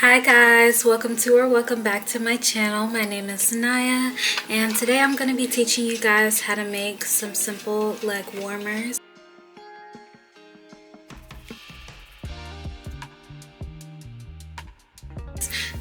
Hi guys, welcome back to my channel. My name is Niah, and today I'm going to be teaching you guys how to make some simple leg warmers.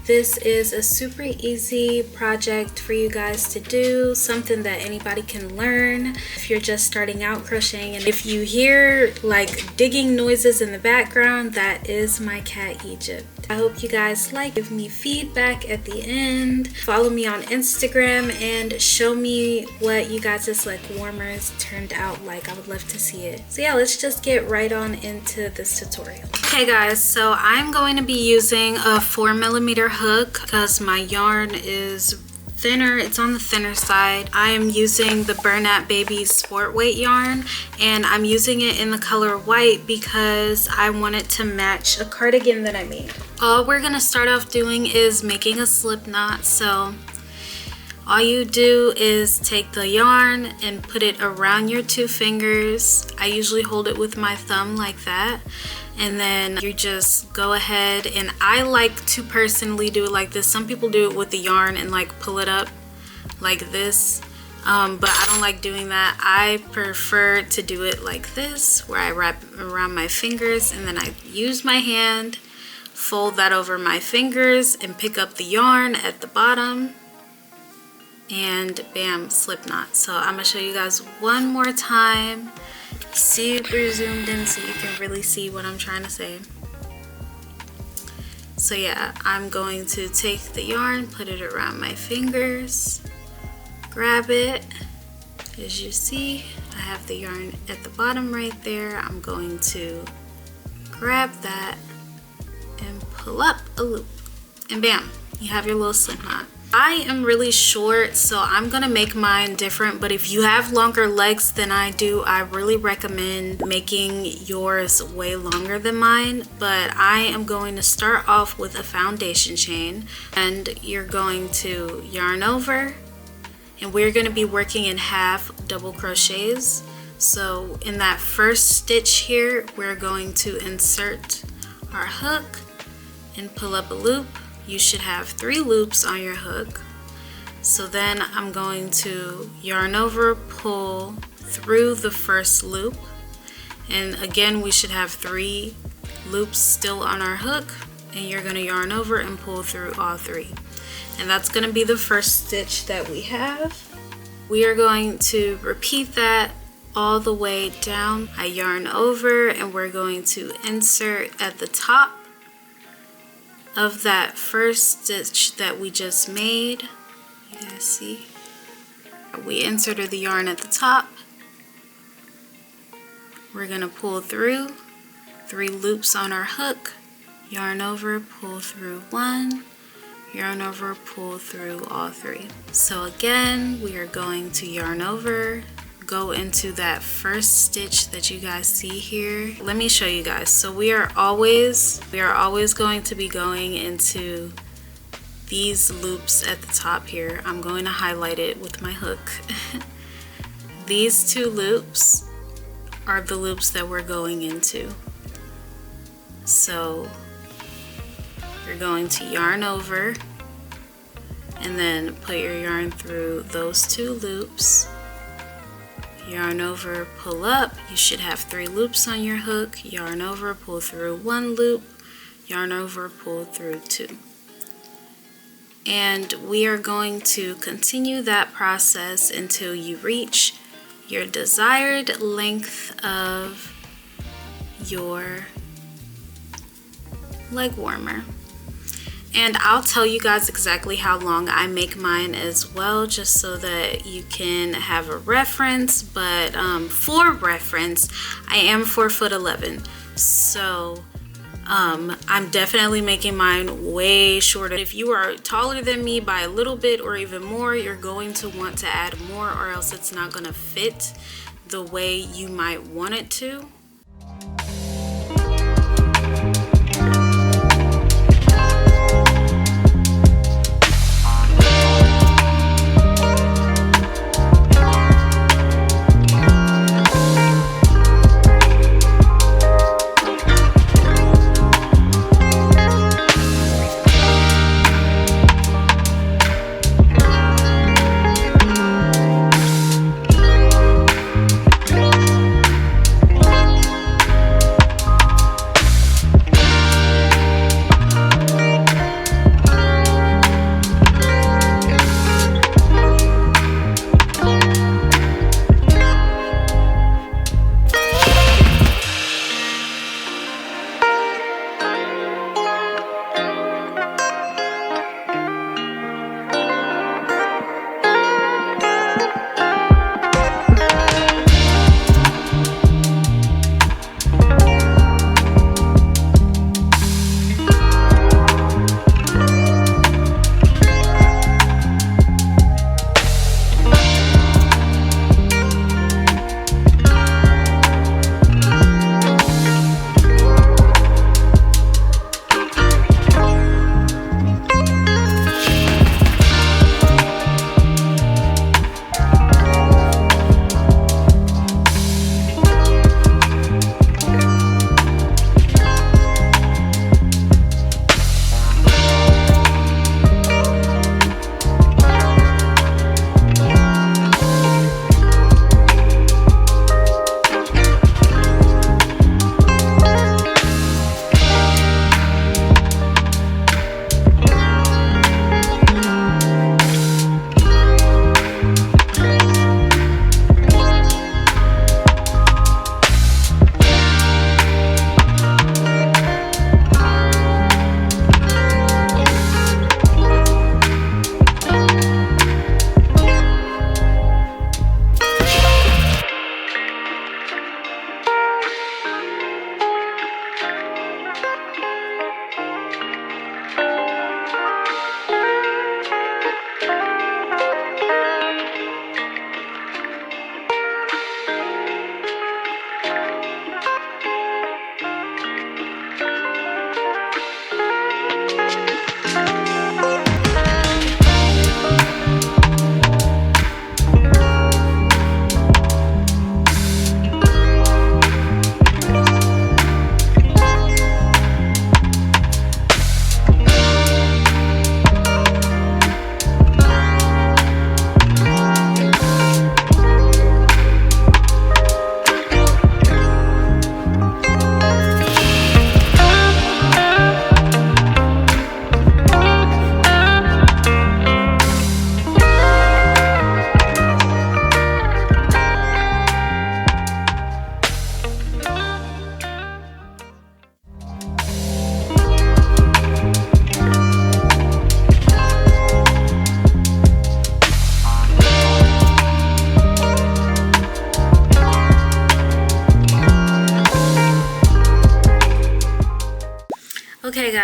This is a super easy project for you guys to do, something that anybody can learn if you're just starting out crocheting. And if you hear like digging noises in the background, that is my cat Egypt. I hope you guys like. Give me feedback at the end. Follow me on Instagram and show me what you guys' like warmers turned out like. I would love to see it. So yeah, let's just get right on into this tutorial. Okay guys, so I'm going to be using a 4mm hook because my yarn is thinner. It's on the thinner side. I am using the Bernat Baby sport weight yarn, and I'm using it in the color white because I want it to match a cardigan that I made. All we're gonna start off doing is making a slip knot. So all you do is take the yarn and put it around your two fingers. I usually hold it with my thumb like that. And then you just go ahead, and I like to personally do it like this. Some people do it with the yarn and like pull it up like this, but I don't like doing that. I prefer to do it like this, where I wrap around my fingers and then I use my hand, fold that over my fingers and pick up the yarn at the bottom, and bam, slip knot. So I'm gonna show you guys one more time. Super zoomed in so you can really see what I'm trying to say. So yeah, I'm going to take the yarn, put it around my fingers, grab it. As you see, I have the yarn at the bottom right there. I'm going to grab that and pull up a loop, and bam, you have your little slip knot. I am really short, so I'm gonna make mine different, but if you have longer legs than I do, I really recommend making yours way longer than mine. But I am going to start off with a foundation chain, and you're going to yarn over, and we're going to be working in half double crochets. So in that first stitch here, we're going to insert our hook and pull up a loop. You should have 3 loops on your hook. So then I'm going to yarn over, pull through the first loop, and again we should have 3 loops still on our hook, and you're going to yarn over and pull through all 3. And that's going to be the first stitch that we have. We are going to repeat that all the way down. I yarn over, and we're going to insert at the top of that first stitch that we just made. You guys see? We inserted the yarn at the top. We're gonna pull through 3 loops on our hook, yarn over, pull through 1, yarn over, pull through all 3. So again, we are going to yarn over, go into that first stitch that you guys see here. Let me show you guys. So we are always going to be going into these loops at the top here. I'm going to highlight it with my hook. These 2 loops are the loops that we're going into. So you're going to yarn over and then put your yarn through those 2 loops. Yarn over, pull up. You should have 3 loops on your hook. Yarn over, pull through 1 loop, yarn over, pull through 2. And we are going to continue that process until you reach your desired length of your leg warmer. And I'll tell you guys exactly how long I make mine as well, just so that you can have a reference. But for reference, I am 4'11", so I'm definitely making mine way shorter. If you are taller than me by a little bit or even more, you're going to want to add more, or else it's not going to fit the way you might want it to.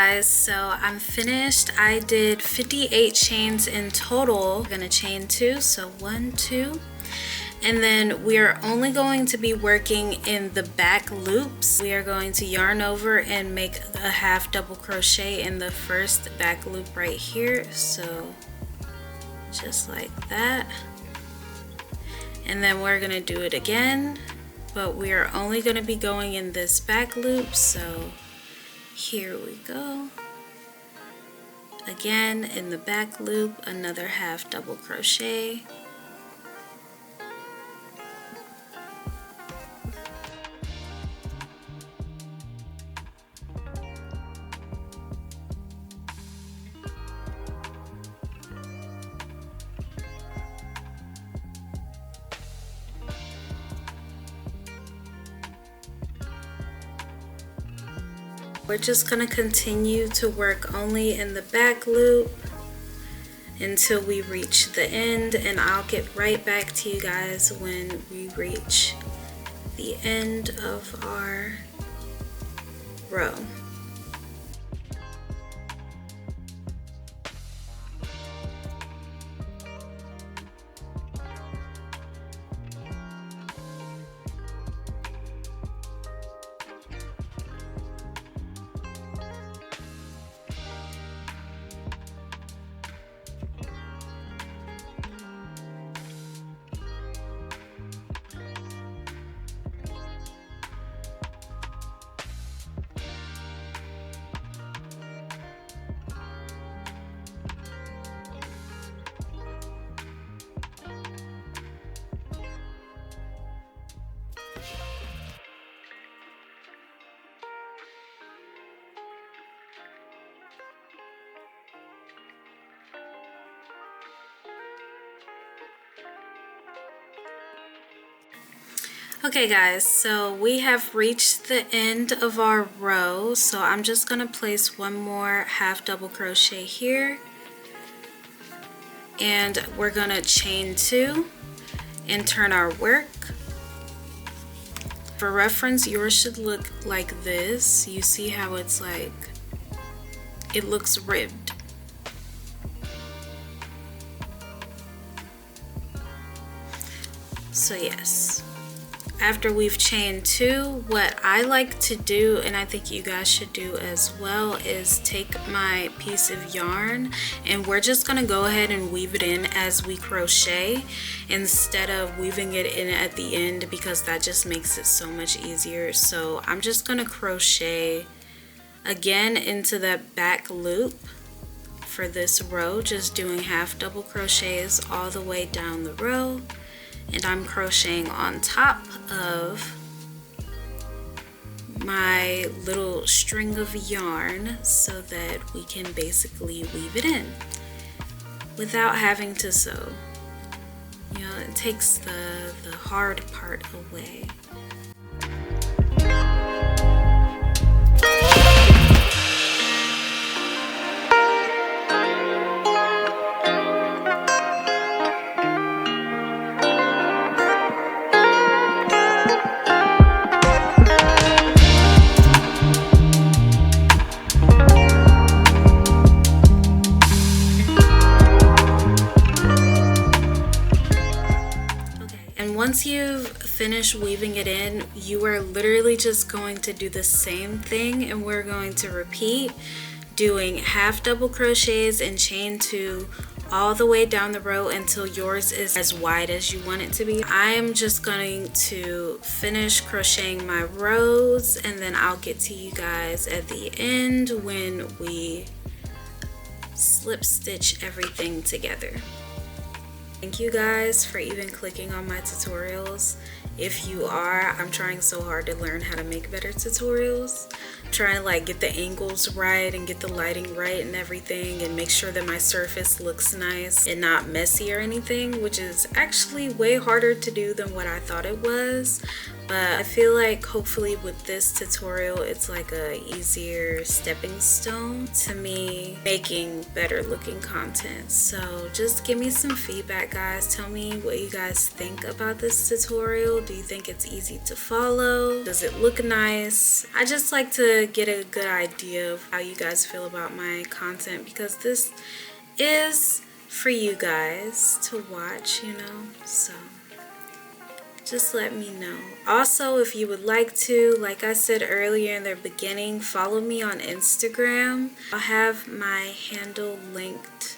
guys, so I'm finished. I did 58 chains in total. I'm gonna chain 2, so 1, 2. And then we are only going to be working in the back loops. We are going to yarn over and make a half double crochet in the first back loop right here. So just like that. And then we're gonna do it again, but we are only gonna be going in this back loop. So here we go. Again, in the back loop, another half double crochet. We're just going to continue to work only in the back loop until we reach the end, and I'll get right back to you guys when we reach the end of our row. Okay guys, so we have reached the end of our row, so I'm just going to place one more half double crochet here, and we're going to chain 2 and turn our work. For reference, yours should look like this. You see how it's like, it looks ribbed. So yes. After we've chained 2, what I like to do, and I think you guys should do as well, is take my piece of yarn and we're just going to go ahead and weave it in as we crochet instead of weaving it in at the end, because that just makes it so much easier. So I'm just going to crochet again into that back loop for this row, just doing half double crochets all the way down the row. And I'm crocheting on top of my little string of yarn so that we can basically weave it in without having to sew. You know, it takes the hard part away. Once you've finished weaving it in, you are literally just going to do the same thing, and we're going to repeat doing half double crochets and chain 2 all the way down the row until yours is as wide as you want it to be. I am just going to finish crocheting my rows, and then I'll get to you guys at the end when we slip stitch everything together. Thank you guys for even clicking on my tutorials. If you are, I'm trying so hard to learn how to make better tutorials. I'm trying to like get the angles right and get the lighting right and everything, and make sure that my surface looks nice and not messy or anything, which is actually way harder to do than what I thought it was. But I feel like hopefully with this tutorial, it's like a easier stepping stone to me making better looking content. So just give me some feedback, guys. Tell me what you guys think about this tutorial. Do you think it's easy to follow? Does it look nice? I just like to get a good idea of how you guys feel about my content, because this is for you guys to watch, you know, so just let me know. Also, if you would like to, like I said earlier in the beginning, follow me on Instagram. I'll have my handle linked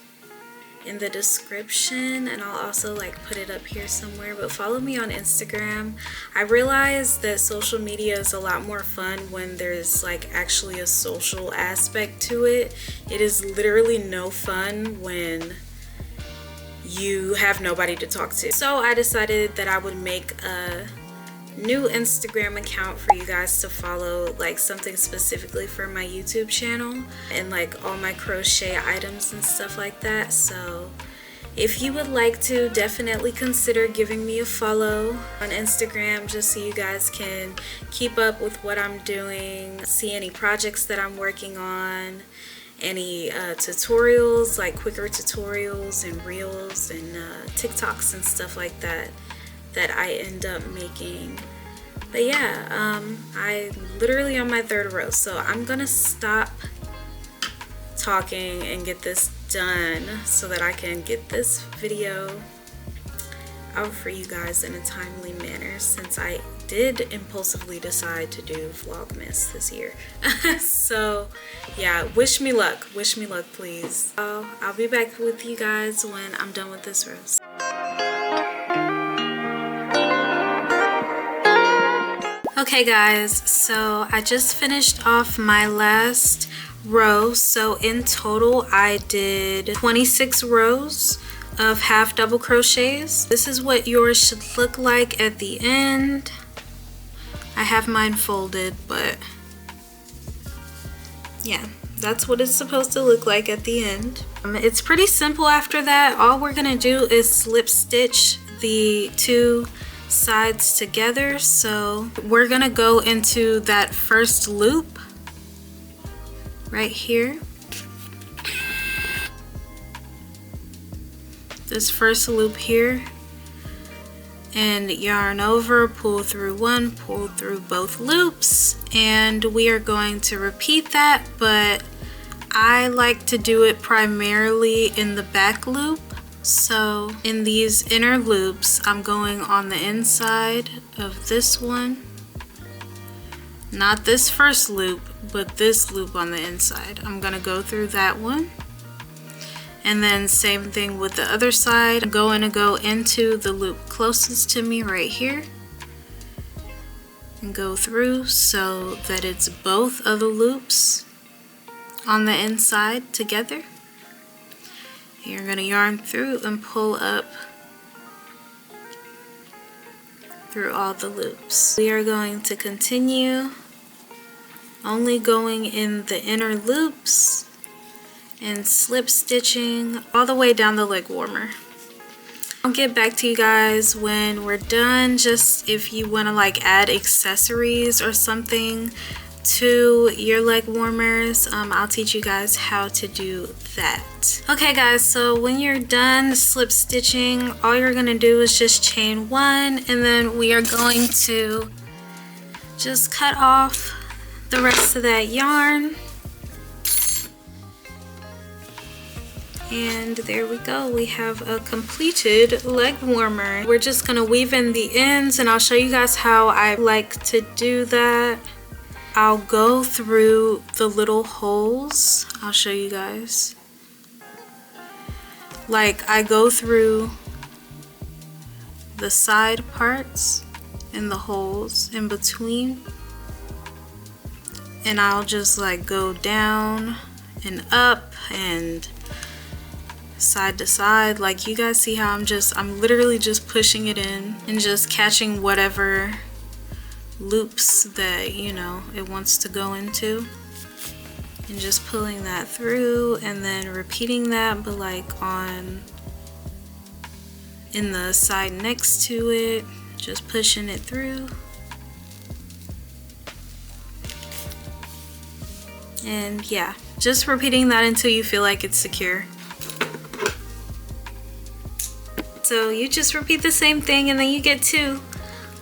in the description, and I'll also like put it up here somewhere, but follow me on Instagram. I realize that social media is a lot more fun when there's like actually a social aspect to it. It is literally no fun when you have nobody to talk to. So I decided that I would make a new Instagram account for you guys to follow, like something specifically for my YouTube channel and like all my crochet items and stuff like that. So if you would like to, definitely consider giving me a follow on Instagram, just so you guys can keep up with what I'm doing, see any projects that I'm working on, any tutorials, like quicker tutorials and reels and TikToks and stuff like that that I end up making. But yeah, I literally on my third row, so I'm gonna stop talking and get this done so that I can get this video out for you guys in a timely manner, since I did impulsively decide to do Vlogmas this year. So yeah, wish me luck please. I'll be back with you guys when I'm done with this row. Okay guys, so I just finished off my last row. So in total I did 26 rows of half double crochets. This is what yours should look like at the end. I have mine folded, but yeah, that's what it's supposed to look like at the end. It's pretty simple after that. All we're gonna do is slip stitch the two sides together. So we're gonna go into that first loop right here. This first loop here, and yarn over, pull through one, pull through both loops, and we are going to repeat that, but I like to do it primarily in the back loop. So in these inner loops, I'm going on the inside of this one, not this first loop, but this loop on the inside. I'm gonna go through that one. And then same thing with the other side. I'm going to go into the loop closest to me right here and go through so that it's both of the loops on the inside together. You're going to yarn through and pull up through all the loops. We are going to continue only going in the inner loops and slip stitching all the way down the leg warmer. I'll get back to you guys when we're done. Just if you want to like add accessories or something to your leg warmers, I'll teach you guys how to do that. Okay guys, so when you're done slip stitching, all you're gonna do is just chain one, and then we are going to just cut off the rest of that yarn. And there we go, we have a completed leg warmer. We're just gonna weave in the ends, and I'll show you guys how I like to do that. I'll go through the little holes. I'll show you guys. Like I go through the side parts and the holes in between, and I'll just like go down and up and side to side. Like you guys see how I'm literally just pushing it in and just catching whatever loops that, you know, it wants to go into, and just pulling that through, and then repeating that, but like on in the side next to it, just pushing it through. And yeah, just repeating that until you feel like it's secure. So you just repeat the same thing, and then you get 2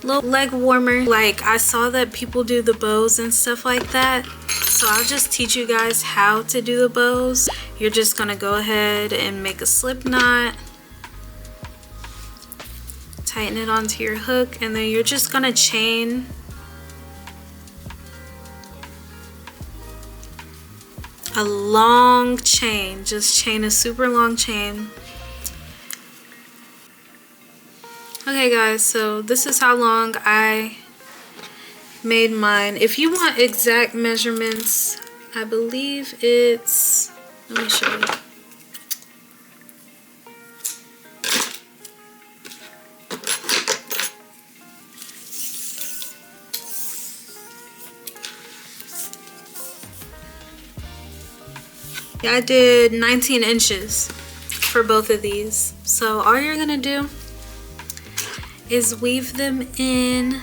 little leg warmer. Like, I saw that people do the bows and stuff like that, so I'll just teach you guys how to do the bows. You're just gonna go ahead and make a slip knot, tighten it onto your hook, and then you're just gonna chain a long chain. Just chain a super long chain. Okay guys, so this is how long I made mine. If you want exact measurements, I believe it's, let me show you. Yeah, I did 19 inches for both of these. So all you're gonna do is weave them in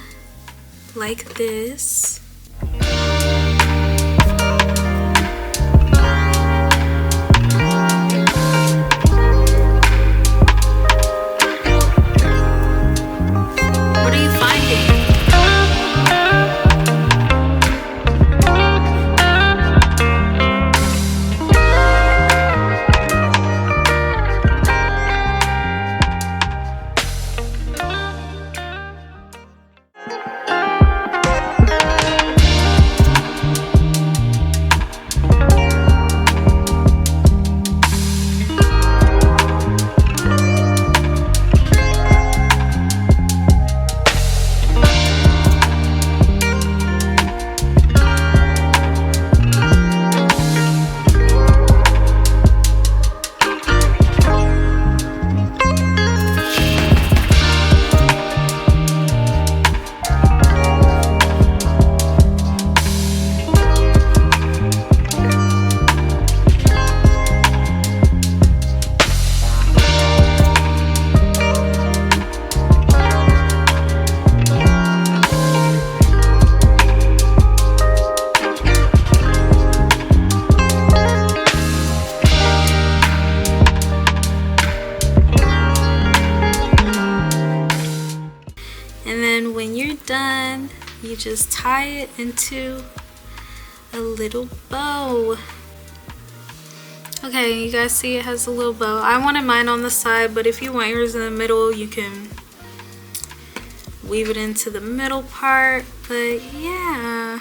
like this. What are you finding? And then when you're done, you just tie it into a little bow. Okay, you guys see it has a little bow. I wanted mine on the side, but if you want yours in the middle, you can weave it into the middle part. But yeah.